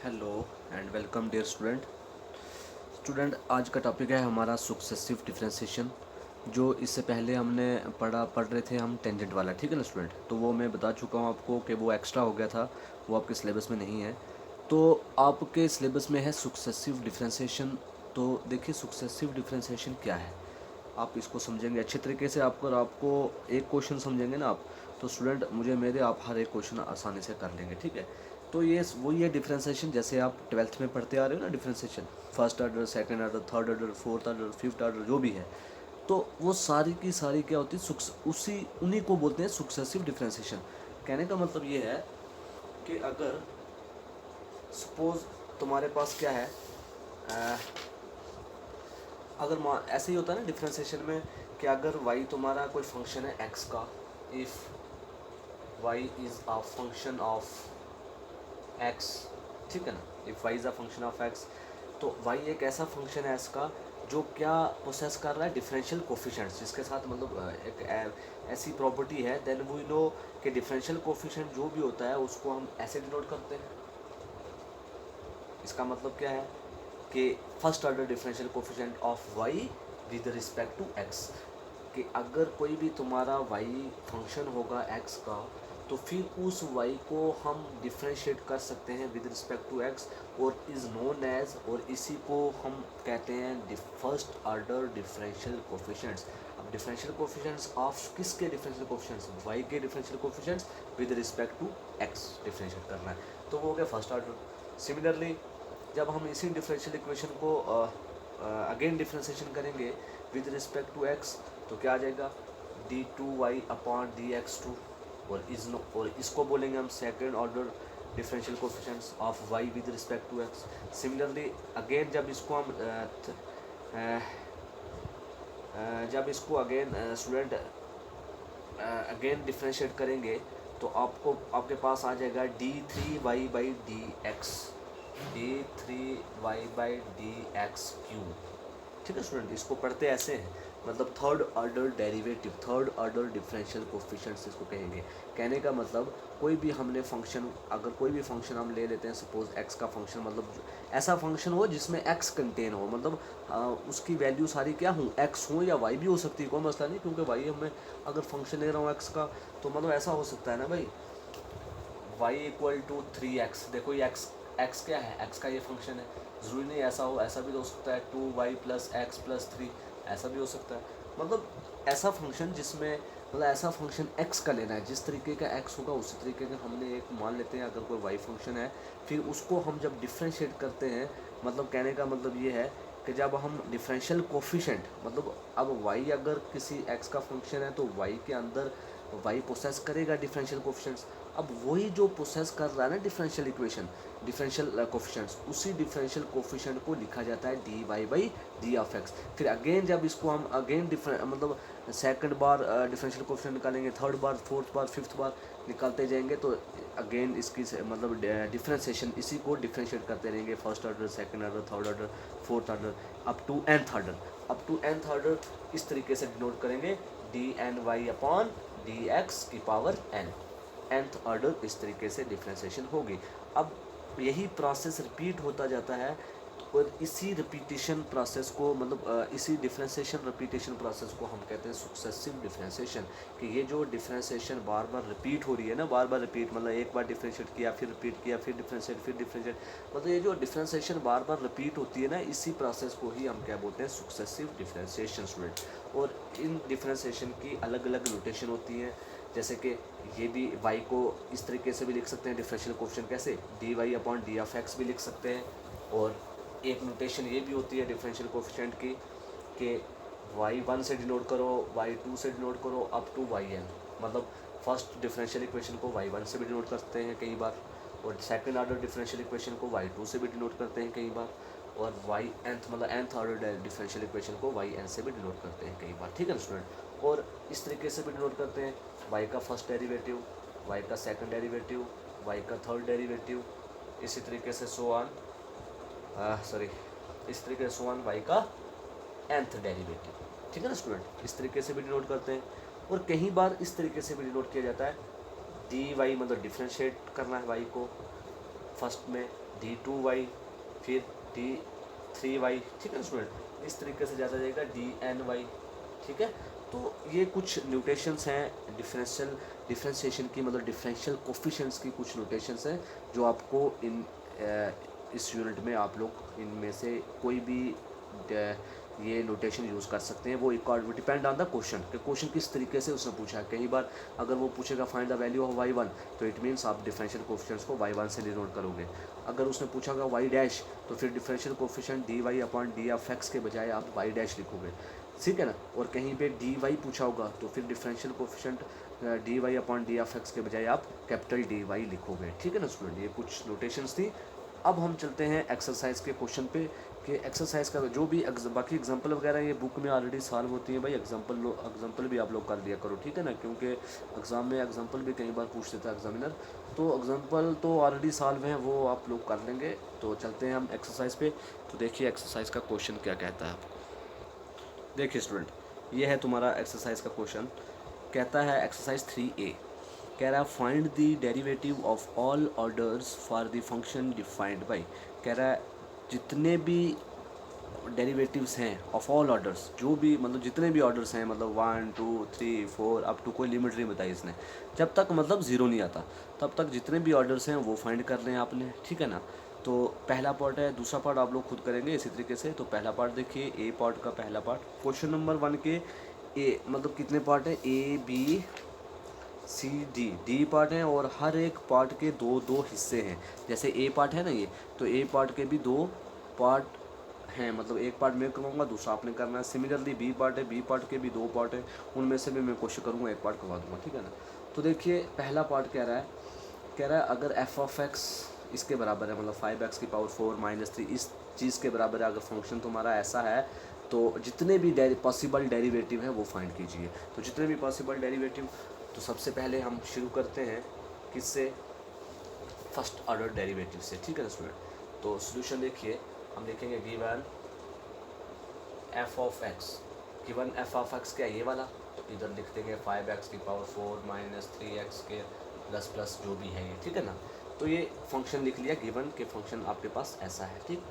Hello and welcome dear student. आज का topic है हमारा सुक्सेसिव डिफरेंशिएशन। जो इससे पहले हमने पढ़ रहे थे हम टेंजेंट वाला, ठीक है ना स्टूडेंट। तो वो मैं बता चुका हूँ आपको कि वो एक्स्ट्रा हो गया था, वो आपके सिलेबस में नहीं है। तो आपके सिलेबस में है सुक्सेसिव डिफरेंशिएशन। तो देखिए सुक्सेसिव डिफरेंशिएशन क्या है, आप इसको समझेंगे अच्छे तरीके से। आपको एक क्वेश्चन समझेंगे ना आप, तो स्टूडेंट मुझे मेरे आप हर एक क्वेश्चन आसानी से कर लेंगे, ठीक है। तो ये वही है डिफरेंशिएशन, जैसे आप ट्वेल्थ में पढ़ते आ रहे हो ना differentiation, first order, second order, third order, fourth order, fifth order, जो भी है। तो वो सारी की सारी क्या होती है, उसी उन्हीं को बोलते हैं सुक्सेसिव डिफरेंशिएशन। कहने का मतलब ये है कि अगर सपोज तुम्हारे पास क्या है, अगर ऐसे ही होता है ना डिफरेंशिएशन में कि अगर y तुम्हारा कोई फंक्शन है x का, if y is a function of x, ठीक है ना, if y is a function of x, तो y एक ऐसा फंक्शन है x का जो क्या प्रोसेस कर रहा है, डिफरेंशियल कोफिशिएंट्स, जिसके साथ मतलब एक ऐसी प्रॉपर्टी है, देन वी नो कि डिफरेंशियल कोफिशिएंट जो भी होता है उसको हम ऐसे डिनोट करते हैं। इसका मतलब क्या है कि first order differential coefficient of y with respect to x, कि अगर कोई भी तुम्हारा y फंक्शन होगा x का, तो फिर उस y को हम डिफ्रेंशिएट कर सकते हैं विद रिस्पेक्ट टू x, और इज़ नोन एज, और इसी को हम कहते हैं फर्स्ट ऑर्डर डिफरेंशियल कोफिशिएंट्स। अब डिफरेंशियल कोफिशिएंट्स ऑफ किसके डिफरेंशियल कोफिशिएंट्स, y के differential coefficients with respect to x differentiate करना है, तो वो हो गया फर्स्ट ऑर्डर। सिमिलरली जब हम इसी डिफरेंशियल इक्वेशन को अगेन डिफरेंशिएशन करेंगे विद रिस्पेक्ट टू x, तो क्या आ जाएगा, d2y अपॉन dx2, और इसको बोलेंगे हम second order differential coefficients of y with respect to x। Similarly again जब इसको अगेन स्टूडेंट अगेन डिफरेंशिएट करेंगे, तो आपके पास आ जाएगा d3y by D x, d3y by D x Q, ठीक है स्टूडेंट। इसको पढ़ते ऐसे हैं, मतलब third order derivative, third order differential coefficients इसको कहेंगे। कहने का मतलब कोई भी हमने फंक्शन, अगर कोई भी फंक्शन हम ले लेते हैं, सपोज x का फंक्शन, मतलब ऐसा फंक्शन हो जिसमें x कंटेन हो, मतलब उसकी वैल्यू सारी क्या हो, x हो या y भी हो सकती है, कोई मसला नहीं, क्योंकि y हमें अगर फंक्शन ले रहा हूँ x का, तो मतलब ऐसा हो सकता है ना भाई, y इक्वल टू 3x। देखो ये x क्या है, x का ये फंक्शन है, ज़रूरी नहीं ऐसा हो, ऐसा भी हो सकता है 2y प्लस एक्स प्लस 3, ऐसा भी हो सकता है। मतलब ऐसा फंक्शन जिसमें, मतलब ऐसा फंक्शन x का लेना है, जिस तरीके का x होगा उसी तरीके का हमने एक मान लेते हैं, अगर कोई y फंक्शन है, फिर उसको हम जब डिफ्रेंशिएट करते हैं, मतलब कहने का मतलब ये है कि जब हम डिफरेंशियल कोफिशिएंट, मतलब अब y अगर किसी x का फंक्शन है, तो y के अंदर y प्रोसेस करेगा डिफरेंशियल कोफिशिएंट्स। अब वही जो प्रोसेस कर रहा है ना डिफरेंशियल इक्वेशन, डिफरेंशियल कोफिशिएंट्स, उसी डिफरेंशियल कोफिशिएंट को लिखा जाता है d y by d of x. फिर अगेन जब इसको हम अगेन मतलब सेकंड बार डिफरेंशियल कोफिशिएंट निकालेंगे, थर्ड बार, फोर्थ बार, फिफ्थ बार निकालते जाएंगे, तो अगेन इसकी मतलब डिफरेंशिएशन, इसी को डिफरेंशिएट करते रहेंगे, first order, second order, third order, fourth order, up to nth order. Up to nth order इस तरीके से डिनोट करेंगे, d n y upon d x की पावर n, nth ऑर्डर इस तरीके से डिफरेंशिएशन होगी। अब यही प्रोसेस रिपीट होता जाता है, और इसी रिपीटेशन प्रोसेस को, मतलब इसी डिफरेंशिएशन रिपीटेशन प्रोसेस को हम कहते हैं सुक्सेसिव डिफरेंशिएशन। कि ये जो डिफरेंशिएशन बार बार रिपीट हो रही है ना, बार बार रिपीट, मतलब एक बार डिफरेंशिएट किया, फिर रिपीट किया, फिर डिफरेंशिएट, फिर डिफरेंशिएट, मतलब ये जो डिफरेंशिएशन बार बार रिपीट होती है ना, इसी प्रोसेस को ही हम क्या बोलते हैं, सुक्सेसिव डिफरेंशिएशन स्टूडेंट। और इन डिफरेंशिएशन की अलग अलग नोटेशन होती हैं, जैसे कि ये भी y को इस तरीके से भी लिख सकते हैं डिफरेंशियल कोफिशिएंट, कैसे, d y upon d of x भी लिख सकते हैं। और एक नोटेशन ये भी होती है डिफरेंशियल कोफिशिएंट की कि y1 से डिनोट करो, y2 से डिनोट करो, अप टू yn, मतलब फर्स्ट डिफरेंशियल इक्वेशन को y1 से भी डिनोट करते हैं कई बार, और सेकंड ऑर्डर डिफरेंशियल इक्वेशन को y2 से भी डिनोट करते हैं कई बार, और nth मतलब nth ऑर्डर डिफरेंशियल इक्वेशन को yn से भी डिनोट करते हैं कई बार, ठीक है ना स्टूडेंट। और इस तरीके से भी डिनोट करते हैं, y का फर्स्ट डेरिवेटिव, y का सेकंड डेरिवेटिव, y का थर्ड डेरिवेटिव, इसी तरीके से सो ऑन, इस तरीके से वन y का nth डेरिवेटिव, ठीक है ना स्टूडेंट, इस तरीके से भी डिनोट करते हैं। और कई बार इस तरीके से भी डिनोट किया जाता है, डी वाई मतलब डिफ्रेंशिएट करना है y को, फर्स्ट में d2y, फिर d3y, ठीक है स्टूडेंट, इस तरीके से जाता जाएगा dny, ठीक है। तो ये कुछ नोटेशंस हैं डिफरेंशिएशन की, मतलब डिफरेंशियल कोफिशिएंट्स की कुछ नोटेशंस हैं जो आपको इस यूनिट में आप लोग इनमें से कोई भी ये नोटेशन यूज़ कर सकते हैं। वो डिपेंड ऑन द क्वेश्चन कि क्वेश्चन किस तरीके से उसने पूछा है। कई बार अगर वो पूछेगा find the value of y1, तो इट मीन्स आप डिफरेंशियल कोफिशिएंट्स को y1 से डिनोट करोगे। अगर उसने पूछा होगा y डैश, तो फिर differential coefficient dy upon d of x के बजाय आप y डैश लिखोगे, ठीक है ना। और कहीं पे dy पूछा होगा तो फिर differential coefficient dy upon d of x के बजाय आप कैपिटल dy लिखोगे, ठीक है ना स्टूडेंट। ये कुछ नोटेशंस थी। अब हम चलते हैं एक्सरसाइज के क्वेश्चन पे कि एक्सरसाइज का जो भी बाकी एग्जांपल वगैरह ये बुक में ऑलरेडी सॉल्व होती है भाई। एग्जांपल भी आप लोग कर लिया करो, ठीक है ना, क्योंकि एग्ज़ाम में एग्जांपल भी कई बार पूछ देता है एग्जामिनर। तो एग्जांपल तो ऑलरेडी सॉल्व हैं, वो आप लोग कर लेंगे। तो चलते हैं हम एक्सरसाइज पे। तो देखिए एक्सरसाइज का क्वेश्चन क्या कहता है आपको। देखिए स्टूडेंट, ये है तुम्हारा एक्सरसाइज का क्वेश्चन। कहता है एक्सरसाइज 3A, कह रहा है find the derivative of all orders for the function defined by. कह रहा है जितने भी डेरिवेटिव्स हैं ऑफ ऑल ऑर्डर्स, जो भी मतलब जितने भी ऑर्डर्स हैं, मतलब 1 2 3 4 अप टू कोई लिमिट नहीं बताई इसने, जब तक मतलब ज़ीरो नहीं आता तब तक जितने भी ऑर्डर्स हैं वो फाइंड कर लें आपने, ठीक है ना। तो पहला पार्ट है, दूसरा पार्ट आप लोग खुद करेंगे इसी तरीके से। तो पहला पार्ट देखिए, ए पार्ट का पहला पार्ट, क्वेश्चन नंबर 1 के ए मतलब कितने पार्ट हैं, डी पार्ट हैं और हर एक पार्ट के दो दो हिस्से हैं। जैसे ए पार्ट है ना ये, तो ए पार्ट के भी दो पार्ट हैं, मतलब एक पार्ट मैं करवाऊंगा, दूसरा आपने करना है। सिमिलरली बी पार्ट है, बी पार्ट के भी दो पार्ट हैं, उनमें से भी मैं कोशिश करूँगा एक पार्ट करवा दूँगा, ठीक है ना। तो देखिए पहला पार्ट कह रहा है अगर एफ ऑफ एक्स इसके बराबर है, मतलब 5x की पावर 4 माइनस 3 इस चीज़ के बराबर है, अगर फंक्शन तुम्हारा ऐसा है तो जितने भी पॉसिबल डेरिवेटिव है वो फाइंड कीजिए। तो जितने भी पॉसिबल डेरिवेटिव, तो सबसे पहले हम शुरू करते हैं किससे, फर्स्ट ऑर्डर डेरिवेटिव से, ठीक है ना स्टूडेंट। तो सॉल्यूशन देखिए, हम लिखेंगे given F of x. Given F of x क्या है, ये वाला, तो इधर लिख देंगे 5x की पावर 4 माइनस 3x के प्लस प्लस जो भी है ये, ठीक है ना। तो ये फंक्शन लिख लिया, गिवन के फंक्शन आपके पास ऐसा है, ठीक।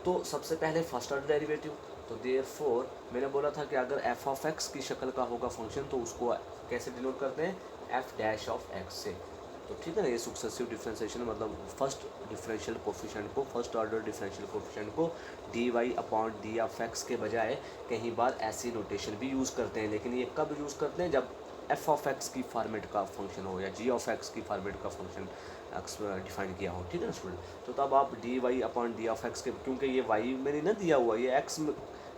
तो सबसे पहले फर्स्ट ऑर्डर डेरिवेटिव, तो देयरफॉर मैंने बोला था कि अगर एफ ऑफ एक्स की शक्ल का होगा फंक्शन तो उसको कैसे डिनोट करते हैं, एफ डैश ऑफ एक्स से। तो ठीक है ना, ये सक्सेसिव डिफरेंशिएशन मतलब फर्स्ट डिफरेंशियल कोफिशिएंट को, फर्स्ट ऑर्डर डिफरेंशियल कोफिशिएंट को d y upon d of x के बजाय कहीं बार ऐसी नोटेशन भी यूज़ करते हैं। लेकिन ये कब यूज़ करते हैं, जब एफ ऑफ एक्स की फॉर्मेट का फंक्शन हो या जी ऑफ एक्स की फॉर्मेट का फंक्शन एक्स डिफाइन किया हो, ठीक है ना स्टूडेंट। तो तब आप d y upon d of x के, क्योंकि ये वाई में नहीं ना दिया हुआ, ये एक्स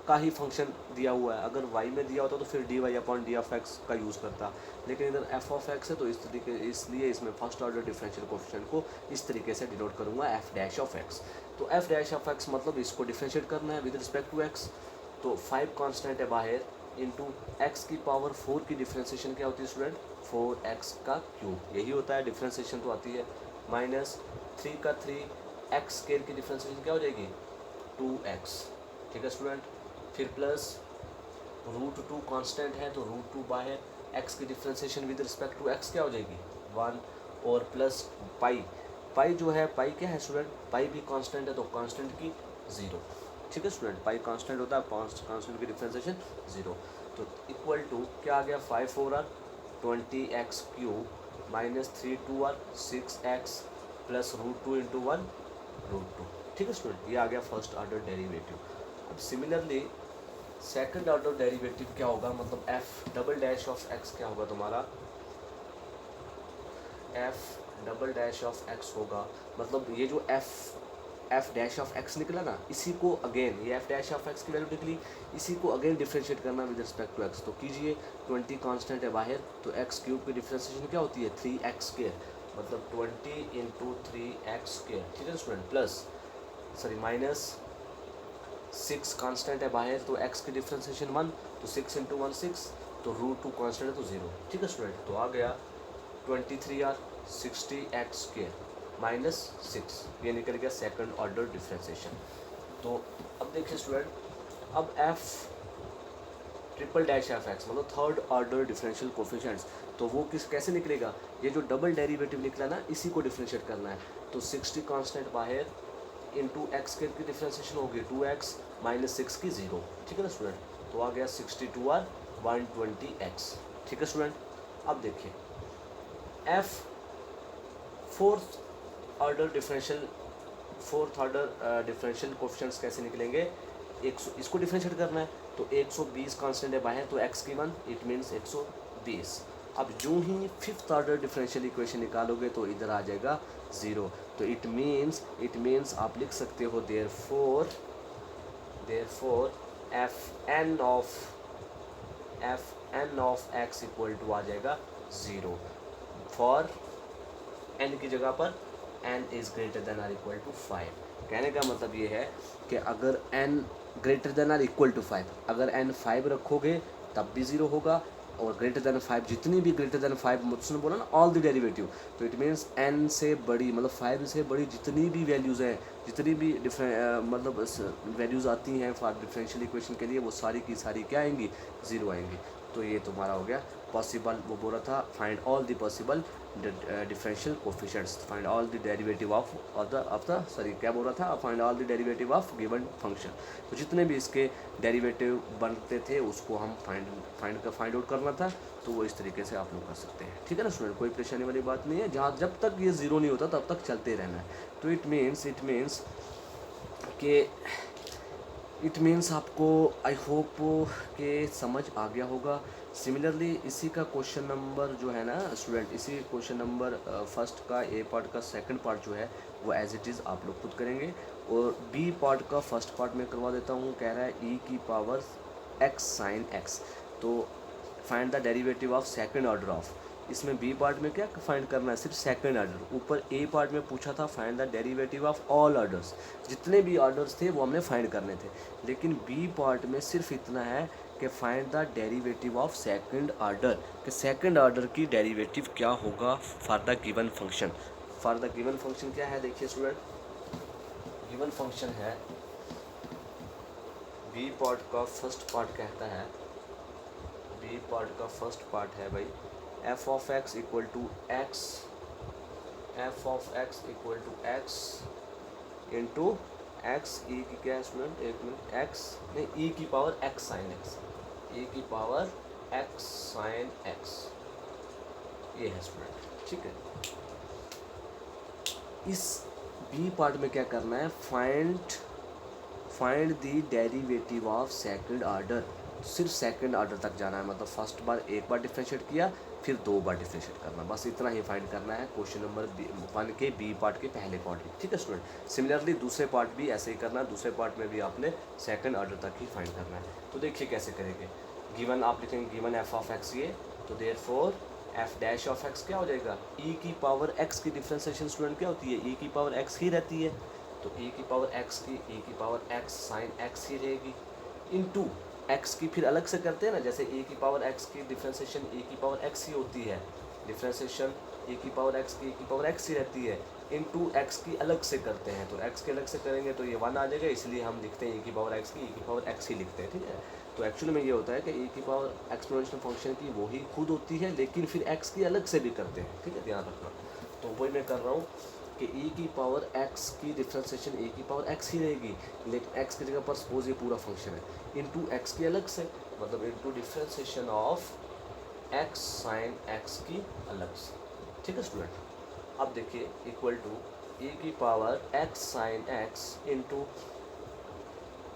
का ही फंक्शन दिया हुआ है। अगर वाई में दिया होता तो फिर d y upon d of x का यूज़ करता, लेकिन इधर एफ ऑफ एक्स है तो इस तरीके, इसलिए इसमें फर्स्ट ऑर्डर डिफरेंशियल कोफिशिएंट को इस तरीके से डिनोट करूँगा, एफ डैश ऑफ एक्स। तो एफ डैश ऑफ एक्स मतलब इसको डिफरेंशिएट करना है विद रिस्पेक्ट टू एक्स। तो 5 कांस्टेंट है बाहर, इंटू एक्स की पावर 4 की डिफरेंशिएशन क्या होती है स्टूडेंट, 4x का क्यूब, यही होता है डिफरेंशिएशन तो आती है। माइनस 3 का 3 एक्स स्केयर की डिफरेंशिएशन क्या हो जाएगी, 2x, ठीक है स्टूडेंट। फिर प्लस √2 कांस्टेंट है तो √2 बाहर, x की differentiation with respect to x क्या हो जाएगी 1, और प्लस पाई जो है, पाई क्या है स्टूडेंट, पाई भी कांस्टेंट है तो कांस्टेंट की 0, ठीक है स्टूडेंट। पाई कांस्टेंट होता है, कांस्टेंट की डिफरेंशिएशन 0। तो इक्वल टू क्या आ गया, 5 4 are 20x cube minus 3 2 are 6x plus √2 into 1 √2, ठीक है स्टूडेंट। ये आ गया फर्स्ट ऑर्डर डेरिवेटिव। अब सिमिलरली सेकंड ऑर्डर डेरिवेटिव क्या होगा, मतलब f double dash of x क्या होगा तुम्हारा, f double dash of x होगा, मतलब ये जो एफ डैश ऑफ एक्स निकला ना, इसी को अगेन, ये एफ डैश ऑफ एक्स की वैल्यू निकली, इसी को अगेन डिफरेंशिएट करना विद रिस्पेक्ट टू एक्स। तो कीजिए, 20 कांस्टेंट है बाहर, तो एक्स क्यूब की डिफरेंशिएशन क्या होती है 3x स्क्वायर, मतलब 20 इंटू 3x स्क्वायर, ठीक है स्टूडेंट। प्लस माइनस 6 कांस्टेंट है बाहर, तो x की डिफरेंशिएशन 1, तो 6 इंटू 1 6, तो √2 कांस्टेंट है तो 0, ठीक है स्टूडेंट। तो आ गया 23 आर 60x स्क्वायर माइनस 6, ये निकल गया सेकंड ऑर्डर डिफरेंशिएशन। तो अब देखिए स्टूडेंट, अब F triple dash F x मतलब थर्ड ऑर्डर डिफरेंशियल कोफिशिएंट्स, तो तो वो कैसे निकलेगा, ये जो डबल डेरिवेटिव निकला ना इसी को डिफ्रेंशिएट करना है। तो 60 कांस्टेंट बाहर इंटू एक्स की डिफ्रेंशिएशन होगी 2x माइनस 6 की 0, ठीक है ना स्टूडेंट। तो आ गया 62 और 120x, ठीक है स्टूडेंट। अब देखिए f fourth order differential coefficients कैसे निकलेंगे, 100 इसको डिफरेंशिएट करना है तो 120 कांस्टेंट है बाहर, तो x की 1 इट मीन्स 120। अब जो ही फिफ्थ ऑर्डर डिफरेंशियल इक्वेशन निकालोगे तो इधर आ जाएगा 0। तो इट मीन्स आप लिख सकते हो therefore fn of x equal to आ जाएगा 0 फॉर n की जगह पर n is greater than or equal to 5। कहने का मतलब ये है कि अगर n greater than or equal to 5, अगर n 5 रखोगे तब भी 0 होगा, और ग्रेटर देन 5 जितनी भी ग्रेटर देन 5 मुझसे बोला ना ऑल द डेरिवेटिव, तो इट मीन्स n से बड़ी मतलब 5 से बड़ी जितनी भी वैल्यूज़ हैं, जितनी भी मतलब वैल्यूज़ आती हैं फॉर डिफरेंशियल इक्वेशन के लिए, वो सारी की सारी क्या आएंगी, 0 आएंगी। तो ये तुम्हारा हो गया पॉसिबल, वो बोल रहा था find all the possible differential coefficients, find all the derivative of sorry क्या बोल रहा था, find all the derivative of given function. तो जितने भी इसके डेरिवेटिव बनते थे उसको हम फाइंड आउट करना था, तो वो इस तरीके से आप लोग कर सकते हैं, ठीक है ना स्टूडेंट। कोई परेशानी वाली बात नहीं है, जहाँ जब तक ये 0 नहीं होता तब तक चलते रहना है। तो इट मीन्स आपको आई होप के समझ आ गया होगा। सिमिलरली इसी का क्वेश्चन नंबर जो है ना स्टूडेंट, इसी क्वेश्चन नंबर फर्स्ट का ए पार्ट का सेकंड पार्ट जो है वो एज इट इज़ आप लोग खुद करेंगे, और बी पार्ट का फर्स्ट पार्ट में करवा देता हूँ। कह रहा है e की पावर x साइन x, तो find the derivative of second order of, इसमें बी पार्ट में क्या फाइंड करना है, सिर्फ सेकंड ऑर्डर। ऊपर ए पार्ट में पूछा था find the derivative of all orders, जितने भी ऑर्डर्स थे वो हमने फाइंड करने थे, लेकिन बी पार्ट में सिर्फ इतना है कि find the derivative of second order, कि सेकंड ऑर्डर की डेरिवेटिव क्या होगा for the given function. For the given function क्या है, देखिए स्टूडेंट, गिवन फंक्शन है बी पार्ट का फर्स्ट पार्ट कहता है, बी पार्ट का फर्स्ट पार्ट है भाई f of x equal to x, f of x equal to x into x, e की क्या है स्टूडेंट, एक मिनट, x नहीं e की power x sine x, e की पावर x साइन x, ये है स्टूडेंट, ठीक है। इस बी पार्ट में क्या करना है, find the derivative of second order, सिर्फ सेकंड ऑर्डर तक जाना है, मतलब फर्स्ट बार एक बार डिफरेंशिएट किया फिर 2 बार डिफरेंशिएट करना, बस इतना ही फाइंड करना है क्वेश्चन नंबर 1 के बी पार्ट के पहले पार्ट में, ठीक है स्टूडेंट। सिमिलरली दूसरे पार्ट भी ऐसे ही करना है, दूसरे पार्ट में भी आपने सेकंड ऑर्डर तक ही फाइंड करना है। तो देखिए कैसे करेंगे, गिवन आप लिखेंगे गिवन एफ ऑफ एक्स ये, तो therefore F dash of x क्या हो जाएगा, ई की पावर एक्स की डिफरेंशिएशन स्टूडेंट क्या होती है, ई की पावर एक्स ही रहती है, तो ई की पावर एक्स की ई की पावर एक्स साइन एक्स ही रहेगी, इनटू एक्स की फिर अलग से करते हैं ना, जैसे ए की पावर एक्स की डिफरेंशिएशन ए की पावर एक्स ही होती है, डिफरेंशिएशन ए की पावर एक्स की ए की पावर एक्स ही रहती है, इनटू एक्स की अलग से करते हैं, तो एक्स के अलग से करेंगे तो ये 1 आ जाएगा, इसलिए हम लिखते हैं ए की पावर एक्स की ए की पावर एक्स ही लिखते हैं, ठीक है। तो एक्चुअली में ये होता है कि ए की पावर एक्सपोनेंशियल फंक्शन की वो ही खुद होती है, लेकिन फिर एक्स की अलग से भी करते हैं, ठीक है, ध्यान रखना। तो वही मैं कर रहा हूँ कि e की पावर x की डिफरेंशिएशन e की पावर x ही रहेगी, लेकिन x की जगह पर सपोज ये पूरा फंक्शन है, इनटू x की अलग से, मतलब into differentiation of x sine x की अलग से, ठीक है स्टूडेंट। अब देखिए इक्वल टू e की power x sine x into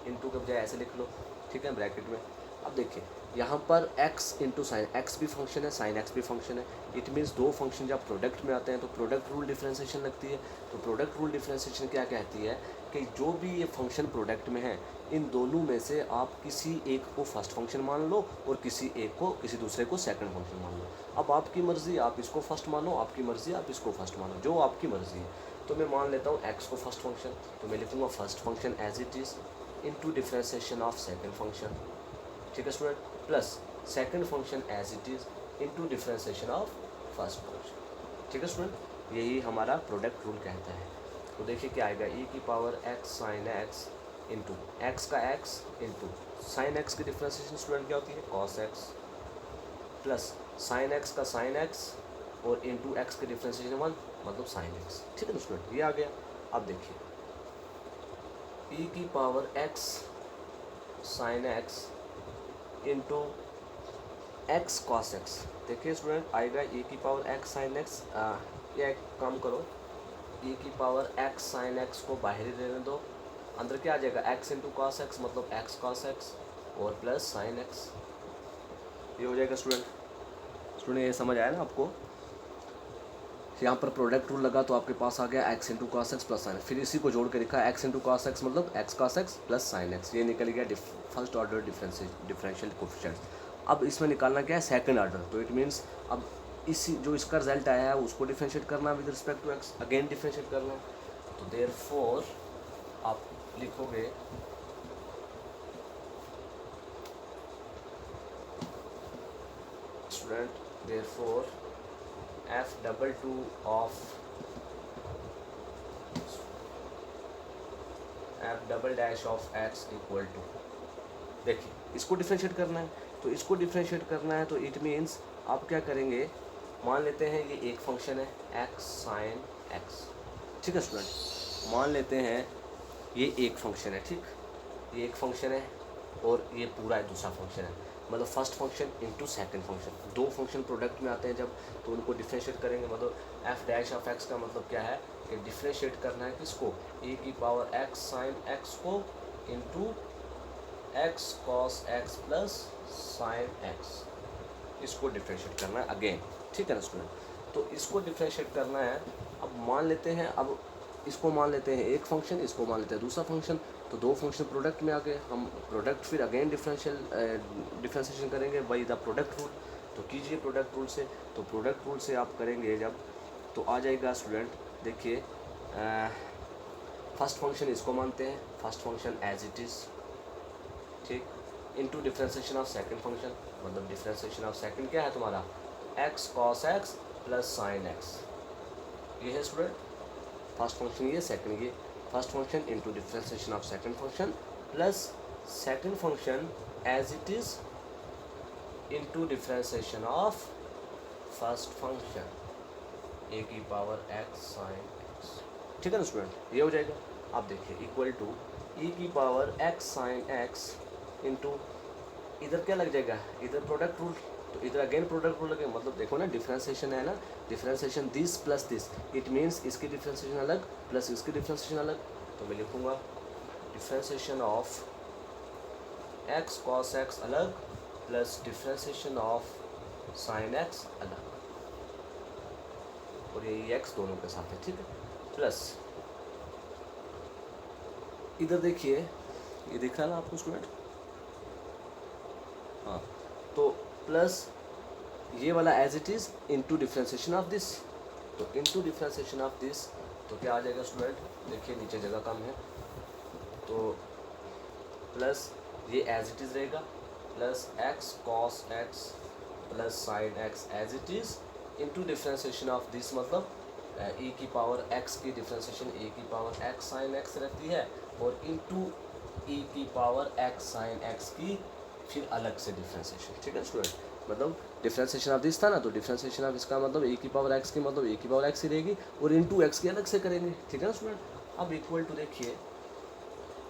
के बजाय ऐसे लिख लो, ठीक है, ब्रैकेट में। अब देखिए यहाँ पर x इंटू साइन x भी फंक्शन है, साइन x भी फंक्शन है, इट मीन्स दो फंक्शन जब प्रोडक्ट में आते हैं तो प्रोडक्ट रूल डिफरेंशिएशन लगती है। तो प्रोडक्ट रूल डिफरेंशिएशन क्या कहती है कि जो भी ये फंक्शन प्रोडक्ट में है, इन दोनों में से आप किसी एक को फर्स्ट फंक्शन मान लो और किसी दूसरे को सेकंड फंक्शन मान लो। अब आपकी मर्ज़ी, आप इसको फर्स्ट मानो, आपकी मर्ज़ी आप इसको फर्स्ट मानो, जो आपकी मर्ज़ी है। तो मैं मान लेता हूँ x को फर्स्ट फंक्शन, तो मैं लिखूँगा first function as it is into differentiation of second function, ठीक है student, plus second function as it is into differentiation of first function, ठीक है स्टूडेंट। यही हमारा प्रोडक्ट रूल कहता है। तो देखिए क्या आएगा, e की power x sine x into x का x इंटू साइन x की डिफरेंशिएशन स्टूडेंट क्या होती है, cos x, plus sine x का साइन एक्स और इंटू एक्स के डिफ्रेंशिएशन 1 मतलब साइन एक्स, ठीक है ना स्टूडेंट, ये आ गया। अब देखिए e की power x sine x into x cos x. देखिए स्टूडेंट आएगा e की पावर x साइन एक्स, ये एक काम करो, e की पावर x साइन एक्स को बाहर ही रहने दो, अंदर क्या आ जाएगा x इंटू कॉस एक्स मतलब x कॉस एक्स और प्लस साइन एक्स, ये हो जाएगा स्टूडेंट। स्टूडेंट ये समझ आया ना आपको, यहाँ पर प्रोडक्ट रूल लगा तो आपके पास आ गया x into cos x plus sign, फिर इसी को जोड़ के लिखा x इंटू कॉस एक्स मतलब x cos x plus sine x, ये निकल गया फर्स्ट ऑर्डर डिफरेंशियल कोफिशिएंट। अब इसमें निकालना क्या है सेकंड ऑर्डर, तो इट मीन्स अब इसी जो इसका रिजल्ट आया है उसको डिफरेंशिएट करना with respect to x, again differentiate करना है, तो देयरफॉर आप लिखोगे student therefore f double two of f double dash of x equal to, देखिए इसको डिफरेंशिएट करना है, तो इसको डिफरेंशिएट करना है तो इट मीन्स आप क्या करेंगे, मान लेते हैं ये एक फंक्शन है x साइन x, ठीक है स्टूडेंट, मान लेते हैं ये एक फंक्शन है, ठीक, ये एक फंक्शन है और ये पूरा दूसरा फंक्शन है, मतलब first function into second function, दो फंक्शन प्रोडक्ट में आते हैं जब, तो उनको डिफरेंशिएट करेंगे, मतलब f डैश ऑफ x का मतलब क्या है कि डिफरेंशिएट करना है किसको, e की पावर x साइन x को into x cos x plus sine x, इसको डिफरेंशिएट करना है अगेन, ठीक है ना स्टूडेंट, तो इसको डिफरेंशिएट करना है। अब मान लेते हैं, अब इसको मान लेते हैं एक फंक्शन, इसको मान लेते हैं दूसरा फंक्शन, तो दो फंक्शन प्रोडक्ट में आ गए, हम प्रोडक्ट फिर अगेन डिफरेंशिएशन करेंगे बाय द प्रोडक्ट रूल, तो कीजिए प्रोडक्ट रूल से, तो प्रोडक्ट रूल से आप करेंगे जब, तो आ जाएगा स्टूडेंट, देखिए फर्स्ट फंक्शन इसको मानते हैं, first function as it is, ठीक, into differentiation of second function, मतलब डिफरेंशिएशन ऑफ सेकंड क्या है तुम्हारा x cos x plus sine x, ये है स्टूडेंट फर्स्ट फंक्शन, ये सेकंड, ये first function into differentiation of second function plus second function as it is into differentiation of first function a की power x sine x, ठीक है ना student, ये हो जाएगा। आप देखिए इक्वल टू e की power x sine x into इधर क्या लग जाएगा, इधर प्रोडक्ट रूल, तो इधर अगेन प्रोडक्ट रूल लगे, मतलब देखो ना डिफरेंशिएशन है ना, differentiation this plus this, it means इसकी डिफरेंशिएशन अलग प्लस इसकी डिफरेंशिएशन अलग, तो मैं लिखूँगा differentiation of x cos x अलग plus differentiation of sine x अलग, और ये x दोनों के साथ है, ठीक है, प्लस इधर देखिए ये दिख रहा है ना आपको स्टूडेंट, हाँ, तो प्लस ये वाला as it is into differentiation of this, तो इनटू डिफरेंशिएशन ऑफ दिस, तो क्या आ जाएगा स्टूडेंट, देखिए नीचे जगह कम है, तो प्लस ये एज इट इज़ रहेगा plus x cos x plus sine x as it is into differentiation of this, मतलब e की पावर x की डिफरेंशिएशन a की पावर x साइन x रहती है, और इनटू e की पावर x साइन x की फिर अलग से डिफरेंशिएशन, ठीक है स्टूडेंट, मतलब डिफरेंशिएशन ऑफ दिस था ना, तो डिफरेंशिएशन ऑफ इसका मतलब a की पावर x की मतलब a की पावर x ही रहेगी, और इनटू x की अलग से करेंगे, ठीक है ना स्टूडेंट। अब इक्वल टू देखिए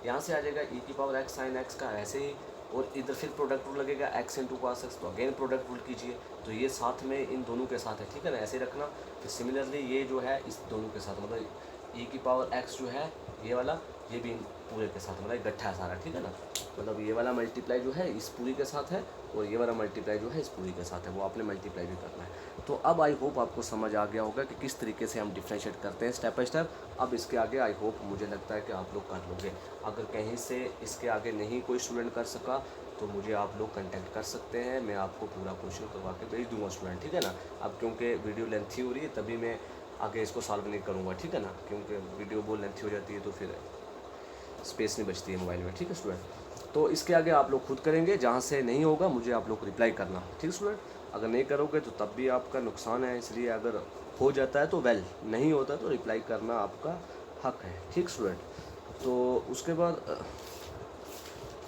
यहाँ से आ जाएगा e की पावर x साइन x का ऐसे ही, और इधर फिर प्रोडक्ट रूल लगेगा x इंटू कॉस x, तो अगेन प्रोडक्ट रूल कीजिए, तो ये साथ में इन दोनों के साथ है, ठीक है ना, ऐसे रखना, फिर सिमिलरली ये जो है इस दोनों के साथ, मतलब e की पावर x जो है ये वाला, ये भी पूरे के साथ, मतलब गट्ठा है सारा, ठीक है ना, मतलब ये वाला मल्टीप्लाई जो है इस पूरी के साथ है, और ये वाला मल्टीप्लाई जो है इस पूरी के साथ है, वो आपने मल्टीप्लाई भी करना है। तो अब आई होप आपको समझ आ गया होगा कि किस तरीके से हम डिफरेंशिएट करते हैं स्टेप बाय स्टेप। अब इसके आगे आई होप मुझे लगता है कि आप लोग कर लोगे, अगर कहीं से इसके आगे नहीं कोई स्टूडेंट कर सका तो मुझे आप लोग कांटेक्ट कर सकते हैं, मैं आपको पूरा क्वेश्चन करवा के भेज दूँगा स्टूडेंट, ठीक है ना। अब क्योंकि वीडियो लेंथी हो रही है तभी मैं आगे इसको सॉल्व नहीं करूँगा, ठीक है ना, क्योंकि वीडियो बहुत लेंथी हो जाती है तो फिर स्पेस नहीं बचती है मोबाइल में, ठीक है स्टूडेंट। तो इसके आगे आप लोग खुद करेंगे, जहाँ से नहीं होगा मुझे आप लोग रिप्लाई करना, ठीक है स्टूडेंट। अगर नहीं करोगे तो तब भी आपका नुकसान है, इसलिए अगर हो जाता है तो वेल, नहीं होता तो रिप्लाई करना आपका हक है, ठीक स्टूडेंट। तो उसके बाद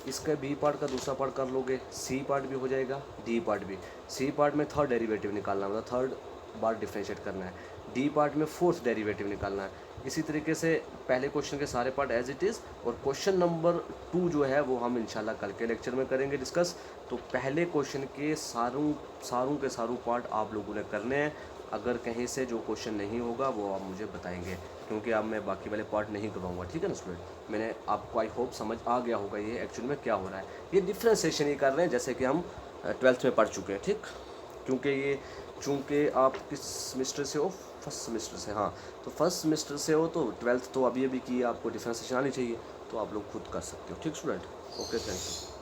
इसका बी पार्ट का दूसरा पार्ट कर लोगे, सी पार्ट भी हो जाएगा, डी पार्ट भी। सी पार्ट में थर्ड डेरिवेटिव निकालना, मतलब थर्ड बार डिफ्रेंशिएट करना है। डी पार्ट में फोर्थ डेरिवेटिव निकालना है। इसी तरीके से पहले क्वेश्चन के सारे पार्ट एज इट इज़, और क्वेश्चन नंबर 2 जो है वो हम इंशाल्लाह कल के लेक्चर में करेंगे डिस्कस। तो पहले क्वेश्चन के सारों पार्ट आप लोगों ने करने हैं। अगर कहीं से जो क्वेश्चन नहीं होगा वो आप मुझे बताएंगे, क्योंकि अब मैं बाकी वाले पार्ट नहीं करवाऊंगा, ठीक है ना स्टूडेंट। मैंने आपको आई होप समझ आ गया होगा ये एक्चुअली में क्या हो रहा है। ये डिफ्रेंसिएशन ही कर रहे हैं जैसे कि हम 12th में पढ़ चुके हैं, ठीक। चूँकि आप किस सेमेस्टर से हो, फर्स्ट सेमेस्टर से, हाँ, तो फर्स्ट सेमेस्टर से हो तो 12th तो अभी की आपको डिफ्रेंसिएशन आनी चाहिए, तो आप लोग खुद कर सकते हो, ठीक स्टूडेंट। Okay, thank you.